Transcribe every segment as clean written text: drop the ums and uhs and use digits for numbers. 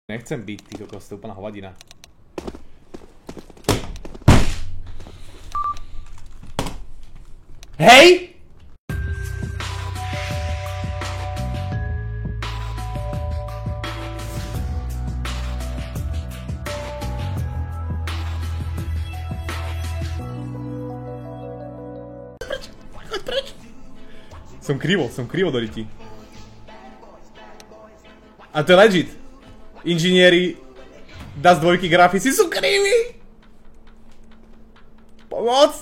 Nechcem byť, ty kokos, to je úplná hovadina. Hej! Preč? Som krivo do riti. A to je legit. Inžinieri DAS 2 grafici sú kriví. Pomoc.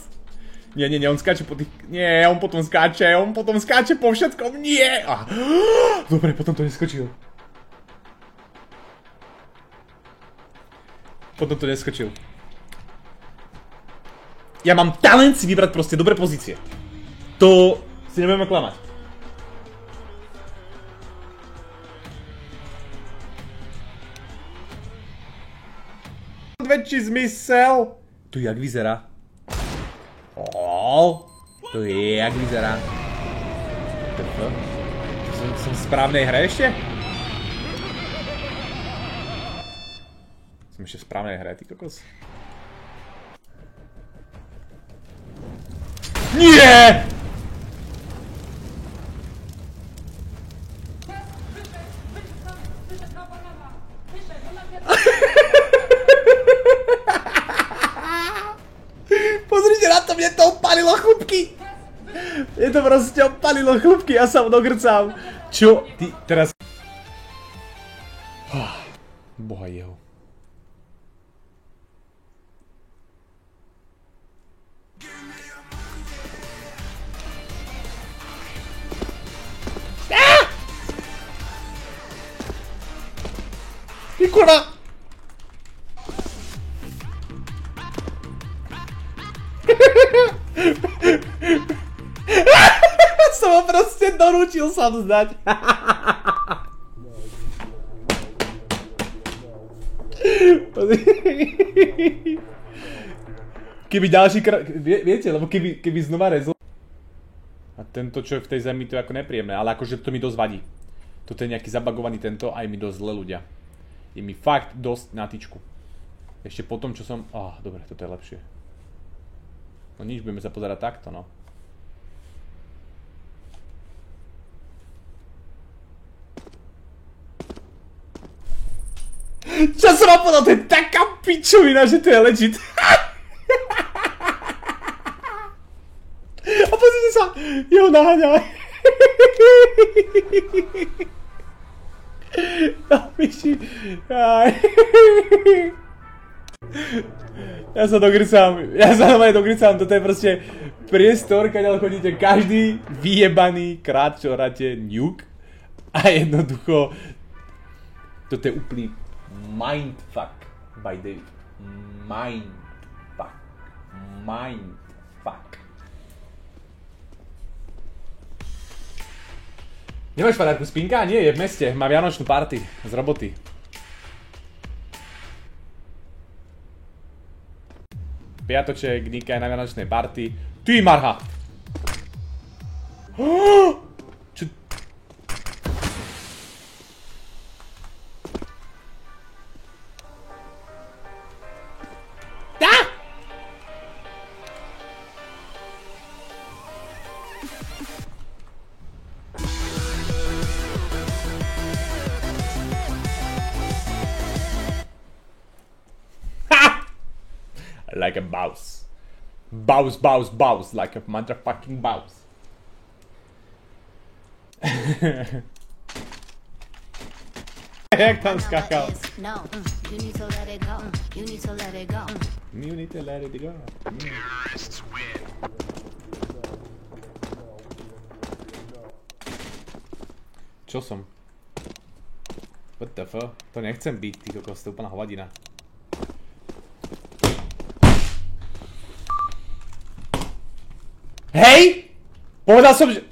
Nie, on skáče po tých... Nie, on potom skáče po všetkom. Nie. Dobre, potom to neskočil. Ja mám talent si vybrať proste dobré pozície. To si nebudeme klamať. Väčší zmysel. Tu jak vyzerá. To je jak vyzerá. Som v správnej hre ešte? Som ešte v správnej hre, ty kokos. Nie! Pozrite na to, mne to opalilo chlupky! Mne to proste opalilo chlupky, ja sa dogrcám. Čo? Ty teraz... Boha jeho. Ty kurva! Som ho proste donútil sa vzdať. Keby ďalší krát... Viete, lebo keby znova rezol... A tento čo je v tej zemi, to je ako nepríjemné, ale akože to mi dosť vadí. Toto je nejaký zabagovaný tento, aj mi dosť zle ľudia. Je mi fakt dosť na tyčku. Ešte po tom, čo som... dobre, toto je lepšie. No nič, budeme sa pozerať takto, no. Čo som vám povedal, to je taká pičovina, že to je legit. A pozrite sa, jeho naháňa. No piči. Ja sa normálne dogricám, toto je proste priestor, kadeľ chodíte každý vyjebaný krát, čo hráte nuke. A jednoducho, toto je úplný mindfuck by David. Mindfuck. Nemáš padáku Spinka? Nie, je v meste, má vianočnú party z roboty. Piatoček, Nika je na vianočnej party. Ty marha! Čo? Like a boss. Bows, like a motherfucking boss. Jak tam skakal? No, you need to let it go. You need to let it go. You need to let it go. Čo som? What the fuck? To nechcem byť, ty kokos, to je úplná hovadina. Hej! Povedal som, že...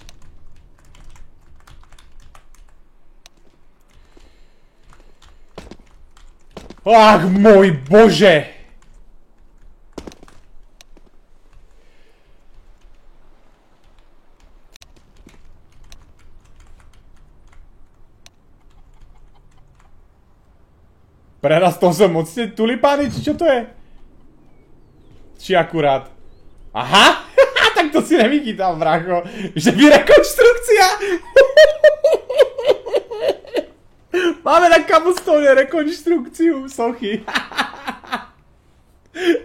Ach, môj bože! Prerastol som moc tie tulipány, či čo to je? Či akurát? Aha! Tak to si nevychytal, bracho. Že by rekonštrukcia! Máme na kabustóne rekonštrukciu sochy.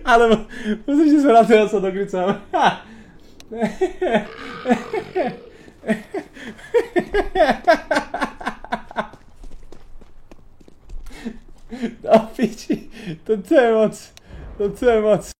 Ale pozrite sa na to, ja sa dokrycam. Do piči, to je moc.